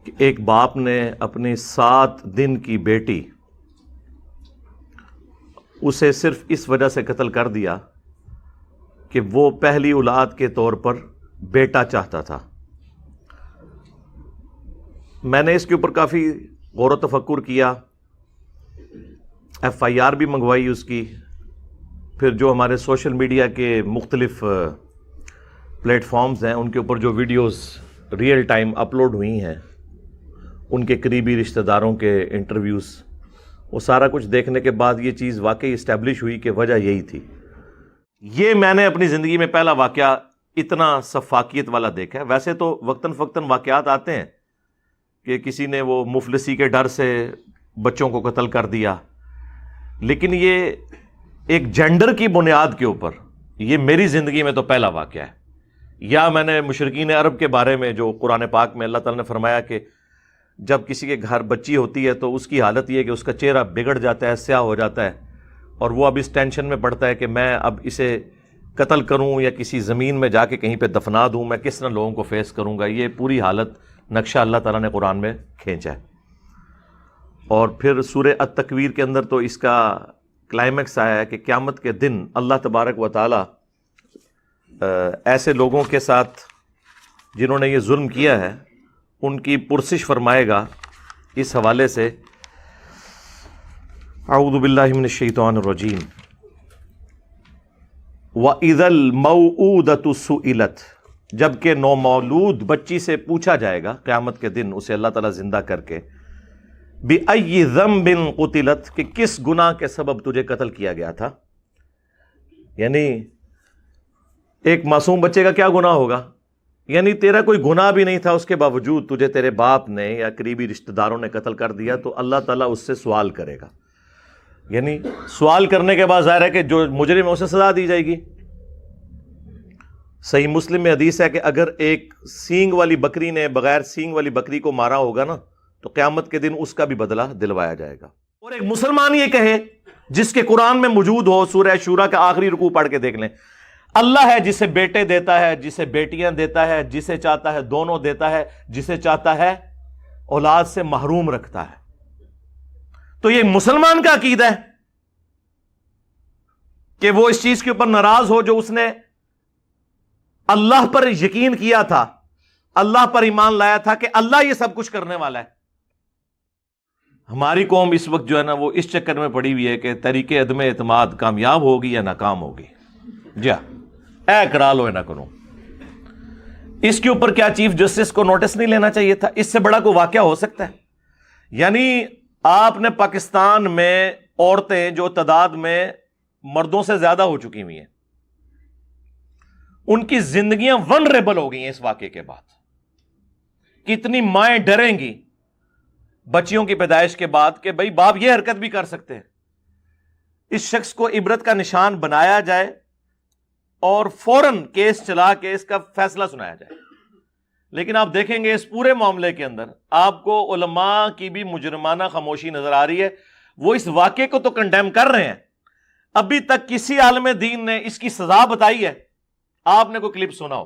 کہ ایک باپ نے اپنی 7 دن کی بیٹی اسے صرف اس وجہ سے قتل کر دیا کہ وہ پہلی اولاد کے طور پر بیٹا چاہتا تھا۔ میں نے اس کے اوپر کافی غور و تفکر کیا، FIR بھی منگوائی اس کی، پھر جو ہمارے سوشل میڈیا کے مختلف پلیٹ فارمز ہیں ان کے اوپر جو ویڈیوز ریئل ٹائم اپلوڈ ہوئی ہیں، ان کے قریبی رشتہ داروں کے انٹرویوز، وہ سارا کچھ دیکھنے کے بعد یہ چیز واقعی اسٹیبلش ہوئی کہ وجہ یہی تھی۔ یہ میں نے اپنی زندگی میں پہلا واقعہ اتنا سفاکیت والا دیکھا ہے۔ ویسے تو وقتاً فوقتاً واقعات آتے ہیں کہ کسی نے وہ مفلسی کے ڈر سے بچوں کو قتل کر دیا، لیکن یہ ایک جینڈر کی بنیاد کے اوپر یہ میری زندگی میں تو پہلا واقعہ ہے۔ یا میں نے مشرکین عرب کے بارے میں جو قرآن پاک میں اللہ تعالیٰ نے فرمایا کہ جب کسی کے گھر بچی ہوتی ہے تو اس کی حالت یہ ہے کہ اس کا چہرہ بگڑ جاتا ہے، سیاہ ہو جاتا ہے، اور وہ اب اس ٹینشن میں پڑتا ہے کہ میں اب اسے قتل کروں یا کسی زمین میں جا کے کہیں پہ دفنا دوں، میں کس طرح لوگوں کو فیس کروں گا۔ یہ پوری حالت نقشہ اللہ تعالیٰ نے قرآن میں کھینچا ہے۔ اور پھر سورہ التکویر کے اندر تو اس کا کلائمیکس آیا ہے کہ قیامت کے دن اللہ تبارک و تعالیٰ ایسے لوگوں کے ساتھ جنہوں نے یہ ظلم کیا ہے ان کی پرسش فرمائے گا اس حوالے سے۔ اعوذ باللہ من الشیطان الرجیم۔ وَإِذَا الْمَوْءُودَةُ سُئِلَتْ، جبکہ نومولود بچی سے پوچھا جائے گا قیامت کے دن اسے اللہ تعالیٰ زندہ کر کے، بِأَيِّ ذَنبٍ قُتِلَتْ، کہ کس گناہ کے سبب تجھے قتل کیا گیا تھا۔ یعنی ایک معصوم بچے کا کیا گناہ ہوگا؟ یعنی تیرا کوئی گناہ بھی نہیں تھا، اس کے باوجود تجھے تیرے باپ نے یا قریبی رشتہ داروں نے قتل کر دیا، تو اللہ تعالیٰ اس سے سوال کرے گا۔ یعنی سوال کرنے کے بعد ظاہر ہے کہ جو مجرم ہے اسے سزا دی جائے گی۔ صحیح مسلم میں حدیث ہے کہ اگر ایک سینگ والی بکری نے بغیر سینگ والی بکری کو مارا ہوگا نا تو قیامت کے دن اس کا بھی بدلہ دلوایا جائے گا۔ اور ایک مسلمان یہ کہے جس کے قرآن میں موجود ہو، سورہ شورى کا آخری رکوع پڑھ کے دیکھ لیں، اللہ ہے جسے بیٹے دیتا ہے، جسے بیٹیاں دیتا ہے، جسے چاہتا ہے دونوں دیتا ہے، جسے چاہتا ہے اولاد سے محروم رکھتا ہے۔ تو یہ مسلمان کا عقیدہ ہے کہ وہ اس چیز کے اوپر ناراض ہو جو اس نے اللہ پر یقین کیا تھا، اللہ پر ایمان لایا تھا کہ اللہ یہ سب کچھ کرنے والا ہے۔ ہماری قوم اس وقت جو ہے نا وہ اس چکر میں پڑی ہوئی ہے کہ تحریک عدم اعتماد کامیاب ہوگی یا ناکام ہوگی۔ جی اے کرا لو نہ کرو۔ اس کے اوپر کیا چیف جسٹس کو نوٹس نہیں لینا چاہیے تھا؟ اس سے بڑا کوئی واقعہ ہو سکتا ہے؟ یعنی آپ نے پاکستان میں عورتیں جو تعداد میں مردوں سے زیادہ ہو چکی ہوئی ہیں، ان کی زندگیاں ونریبل ہو گئی ہیں اس واقعے کے بعد۔ کتنی مائیں ڈریں گی بچیوں کی پیدائش کے بعد کہ بھائی باپ یہ حرکت بھی کر سکتے ہیں۔ اس شخص کو عبرت کا نشان بنایا جائے اور فوراً کیس چلا کے اس کا فیصلہ سنایا جائے۔ لیکن آپ دیکھیں گے اس پورے معاملے کے اندر آپ کو علماء کی بھی مجرمانہ خاموشی نظر آ رہی ہے۔ وہ اس واقعے کو تو کنڈیم کر رہے ہیں، ابھی تک کسی عالم دین نے اس کی سزا بتائی ہے؟ آپ نے کوئی کلپ سنا ہو؟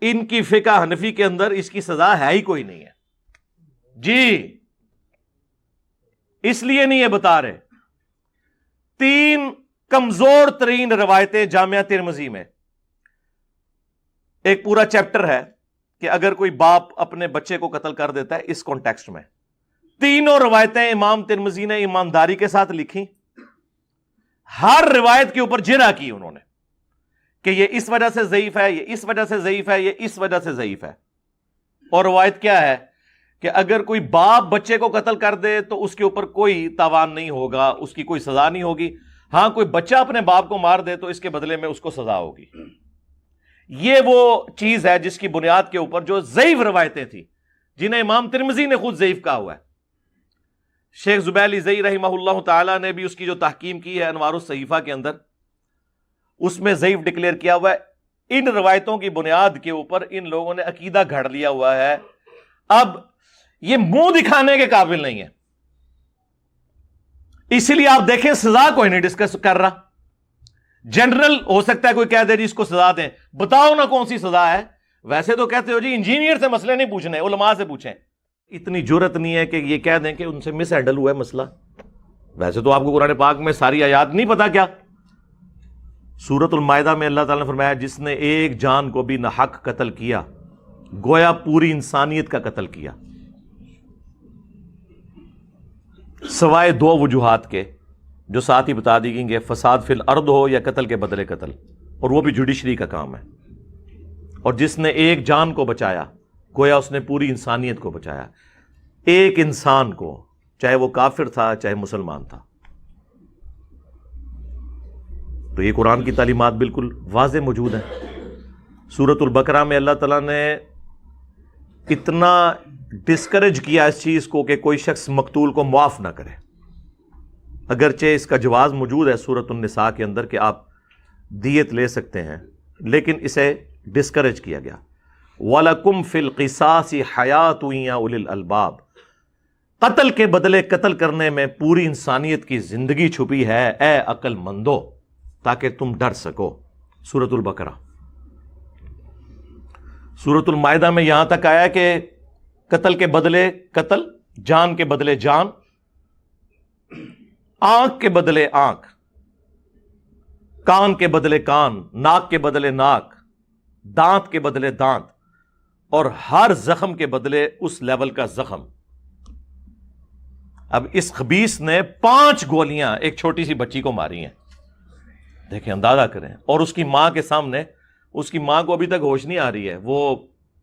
ان کی فقہ حنفی کے اندر اس کی سزا ہے ہی کوئی نہیں ہے جی، اس لیے نہیں یہ بتا رہے۔ 3 کمزور ترین روایتیں جامعہ ترمذی میں، ایک پورا چیپٹر ہے کہ اگر کوئی باپ اپنے بچے کو قتل کر دیتا ہے اس کانٹیکسٹ میں، تینوں روایتیں امام ترمذی نے ایمانداری کے ساتھ لکھی، ہر روایت کے اوپر جرح کی انہوں نے کہ یہ اس وجہ سے ضعیف ہے، یہ اس وجہ سے ضعیف ہے، یہ اس وجہ سے ضعیف ہے۔ اور روایت کیا ہے کہ اگر کوئی باپ بچے کو قتل کر دے تو اس کے اوپر کوئی تاوان نہیں ہوگا، اس کی کوئی سزا نہیں ہوگی۔ ہاں کوئی بچہ اپنے باپ کو مار دے تو اس کے بدلے میں اس کو سزا ہوگی۔ یہ وہ چیز ہے جس کی بنیاد کے اوپر جو ضعیف روایتیں تھیں، جنہیں امام ترمذی نے خود ضعیف کہا ہوا ہے۔ شیخ زبیر علی زئی رحمہ اللہ تعالی نے بھی اس کی جو تحقیم کی ہے انوار الصحیفہ کے اندر، اس میں ضعیف ڈکلیئر کیا ہوا ہے۔ ان روایتوں کی بنیاد کے اوپر ان لوگوں نے عقیدہ گھڑ لیا ہوا ہے۔ اب یہ منہ دکھانے کے قابل نہیں ہے، اسی لیے آپ دیکھیں سزا کوئی نہیں ڈسکس کر رہا۔ جنرل ہو سکتا ہے کوئی کہہ دے جی اس کو سزا دیں، بتاؤ نا کون سی سزا ہے ویسے تو کہتے ہو جی انجینئر سے مسئلے نہیں پوچھنے، علماء سے پوچھیں. اتنی جرت نہیں ہے کہ یہ کہہ دیں کہ ان سے مس ہینڈل ہوا ہے مسئلہ. ویسے تو آپ کو قرآن پاک میں ساری آیات نہیں پتا کیا. سورۃ المائدہ میں اللہ تعالیٰ نے فرمایا جس نے ایک جان کو بھی نہ حق قتل کیا گویا پوری انسانیت کا قتل کیا، سوائے دو وجوہات کے جو ساتھ ہی بتا دی گئی کہ فساد فی الارض ہو یا قتل کے بدلے قتل، اور وہ بھی جوڈیشری کا کام ہے. اور جس نے ایک جان کو بچایا گویا اس نے پوری انسانیت کو بچایا، ایک انسان کو، چاہے وہ کافر تھا چاہے مسلمان تھا. تو یہ قرآن کی تعلیمات بالکل واضح موجود ہیں. سورۃ البقرہ میں اللہ تعالیٰ نے اتنا ڈسکریج کیا اس چیز کو کہ کوئی شخص مقتول کو معاف نہ کرے، اگرچہ اس کا جواز موجود ہے سورۃ النساء کے اندر کہ آپ دیت لے سکتے ہیں، لیکن اسے ڈسکریج کیا گیا. وَلَكُمْ فِي الْقِصَاصِ حَيَاةٌ يَا أُولِي الْأَلْبَابِ، قتل کے بدلے قتل کرنے میں پوری انسانیت کی زندگی چھپی ہے اے عقل مندو، تاکہ تم ڈر سکو. سورۃ البقرہ. سورۃ المائدہ میں یہاں تک آیا کہ قتل کے بدلے قتل، جان کے بدلے جان، آنکھ کے بدلے آنکھ، کان کے بدلے کان، ناک کے بدلے ناک، دانت کے بدلے دانت، اور ہر زخم کے بدلے اس لیول کا زخم. اب اس خبیث نے 5 گولیاں ایک چھوٹی سی بچی کو ماری ہیں، دیکھیں اندازہ کریں. اور اس کی ماں کے سامنے، اس کی ماں کو ابھی تک ہوش نہیں آ رہی ہے، وہ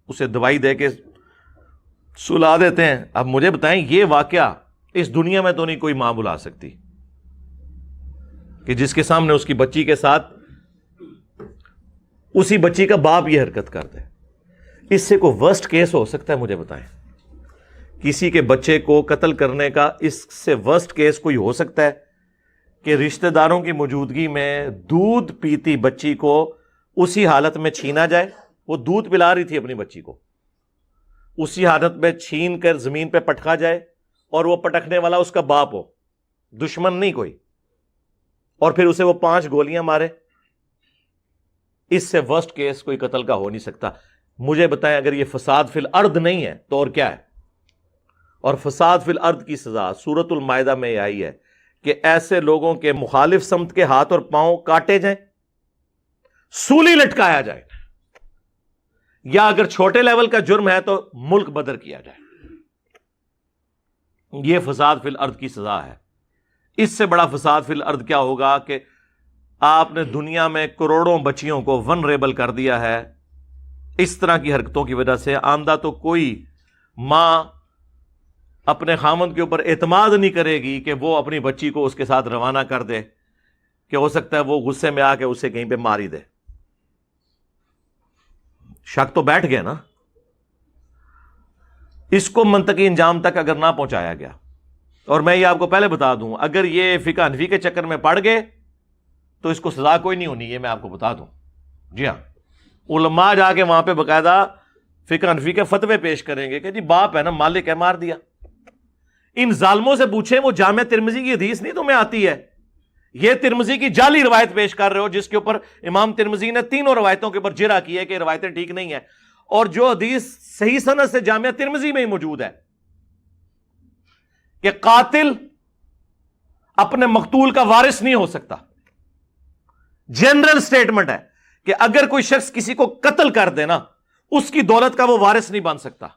اسے دوائی دے کے سلا دیتے ہیں. اب مجھے بتائیں یہ واقعہ اس دنیا میں تو نہیں کوئی ماں بلا سکتی کہ جس کے سامنے اس کی بچی کے ساتھ اسی بچی کا باپ یہ حرکت کر دے. اس سے کوئی ورسٹ کیس ہو سکتا ہے؟ مجھے بتائیں کسی کے بچے کو قتل کرنے کا اس سے ورسٹ کیس کوئی ہو سکتا ہے کہ رشتہ داروں کی موجودگی میں دودھ پیتی بچی کو اسی حالت میں چھینا جائے؟ وہ دودھ پلا رہی تھی اپنی بچی کو، اسی حالت میں چھین کر زمین پہ پٹکا جائے اور وہ پٹکنے والا اس کا باپ ہو، دشمن نہیں کوئی، اور پھر اسے وہ 5 گولیاں مارے. اس سے ورسٹ کیس کوئی قتل کا ہو نہیں سکتا. مجھے بتائیں اگر یہ فساد فی الارض نہیں ہے تو اور کیا ہے؟ اور فساد فی الارض کی سزا سورۃ المائدہ میں یہ آئی ہے کہ ایسے لوگوں کے مخالف سمت کے ہاتھ اور پاؤں کاٹے جائیں، سولی لٹکایا جائے، یا اگر چھوٹے لیول کا جرم ہے تو ملک بدر کیا جائے. یہ فساد فی الارض کی سزا ہے. اس سے بڑا فساد فی الارض کیا ہوگا کہ آپ نے دنیا میں کروڑوں بچیوں کو ونریبل کر دیا ہے. اس طرح کی حرکتوں کی وجہ سے آندہ تو کوئی ماں اپنے خامند کے اوپر اعتماد نہیں کرے گی کہ وہ اپنی بچی کو اس کے ساتھ روانہ کر دے، کہ ہو سکتا ہے وہ غصے میں آ کے اسے کہیں پہ مار ہی دے. شک تو بیٹھ گیا نا. اس کو منطقی انجام تک اگر نہ پہنچایا گیا، اور میں یہ آپ کو پہلے بتا دوں اگر یہ فقہ حنفی کے چکر میں پڑ گئے تو اس کو سزا کوئی نہیں ہونی، یہ میں آپ کو بتا دوں. جی ہاں، علماء جا کے وہاں پہ باقاعدہ فقہ حنفی کے فتوے پیش کریں گے کہ جی باپ ہے نا، مالک ہے، مار دیا. ان ظالموں سے پوچھیں وہ جامع ترمذی کی حدیث نہیں تمہیں آتی ہے؟ یہ ترمذی کی جعلی روایت پیش کر رہے ہو جس کے اوپر امام ترمذی نے 3 روایتوں کے اوپر جرح کی ہے کہ روایتیں ٹھیک نہیں ہیں، اور جو حدیث صحیح سند سے جامع ترمذی میں ہی موجود ہے کہ قاتل اپنے مقتول کا وارث نہیں ہو سکتا. جنرل سٹیٹمنٹ ہے کہ اگر کوئی شخص کسی کو قتل کر دے نا، اس کی دولت کا وہ وارث نہیں بن سکتا.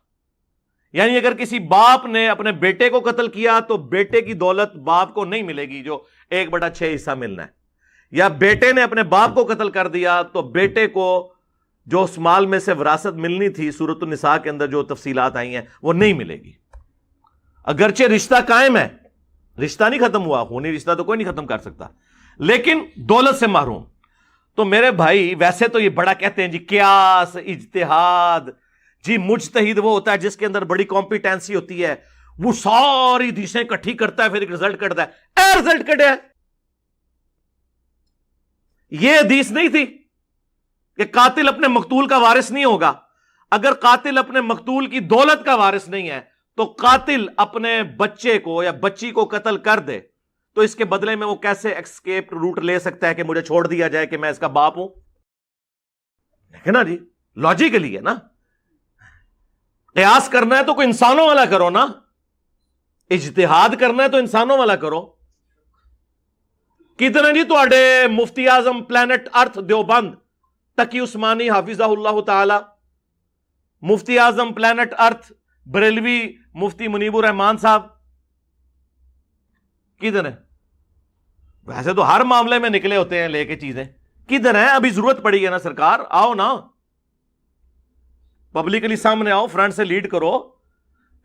یعنی اگر کسی باپ نے اپنے بیٹے کو قتل کیا تو بیٹے کی دولت باپ کو نہیں ملے گی جو 1/6 حصہ ملنا ہے، یا بیٹے نے اپنے باپ کو قتل کر دیا تو بیٹے کو جو اس مال میں سے وراثت ملنی تھی سورۃ النساء کے اندر جو تفصیلات آئی ہیں وہ نہیں ملے گی. اگرچہ رشتہ قائم ہے، رشتہ نہیں ختم ہوا، خونی رشتہ تو کوئی نہیں ختم کر سکتا، لیکن دولت سے محروم. تو میرے بھائی ویسے تو یہ بڑا کہتے ہیں جی قیاس، اجتہاد، جی مجتہد وہ ہوتا ہے جس کے اندر بڑی کمپیٹنسی ہوتی ہے، وہ ساری حدیثیں اکٹھی کرتا ہے پھر ایک رزلٹ کٹتا ہے. اے رزلٹ کٹیا یہ حدیث نہیں تھی کہ قاتل اپنے مقتول کا وارث نہیں ہوگا. اگر قاتل اپنے مقتول کی دولت کا وارث نہیں ہے تو قاتل اپنے بچے کو یا بچی کو قتل کر دے تو اس کے بدلے میں وہ کیسے ایکسکیپ روٹ لے سکتا ہے کہ مجھے چھوڑ دیا جائے کہ میں اس کا باپ ہوں؟ دیکھیں نا جی، لاجیکلی ہے نا. قیاس کرنا ہے تو کوئی انسانوں والا کرو نا, اجتہاد کرنا ہے تو انسانوں والا کرو. کتنے جی تواڈے مفتی اعظم پلانٹ ارتھ دیوبند تقی عثمانی حافظہ اللہ تعالی, مفتی اعظم پلانٹ ارتھ بریلوی مفتی منیب الرحمان صاحب, کدھر ہیں؟ ویسے تو ہر معاملے میں نکلے ہوتے ہیں لے کے چیزیں, کدھر ہیں؟ ابھی ضرورت پڑی ہے نا سرکار, آؤ نا, پبلکلی سامنے آؤ, فرنٹ سے لیڈ کرو.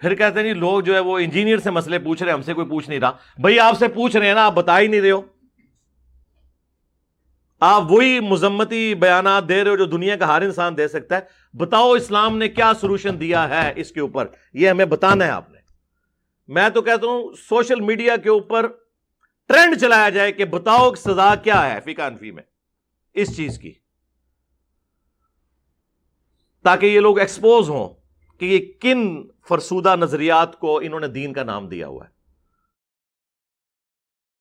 پھر کہتے ہیں جی لوگ جو ہے وہ انجینئر سے مسئلے پوچھ رہے ہیں, ہم سے کوئی پوچھ نہیں رہا. بھائی آپ سے پوچھ رہے ہیں نا, آپ بتا ہی نہیں رہے ہو. آپ وہی مذمتی بیانات دے رہے ہو جو دنیا کا ہر انسان دے سکتا ہے. بتاؤ اسلام نے کیا سولوشن دیا ہے اس کے اوپر, یہ ہمیں بتانا ہے آپ نے. میں تو کہتا ہوں سوشل میڈیا کے اوپر ٹرینڈ چلایا جائے کہ بتاؤ سزا کیا ہے فقہ حنفی میں اس چیز کی, تاکہ یہ لوگ ایکسپوز ہوں کہ یہ کن فرسودہ نظریات کو انہوں نے دین کا نام دیا ہوا ہے.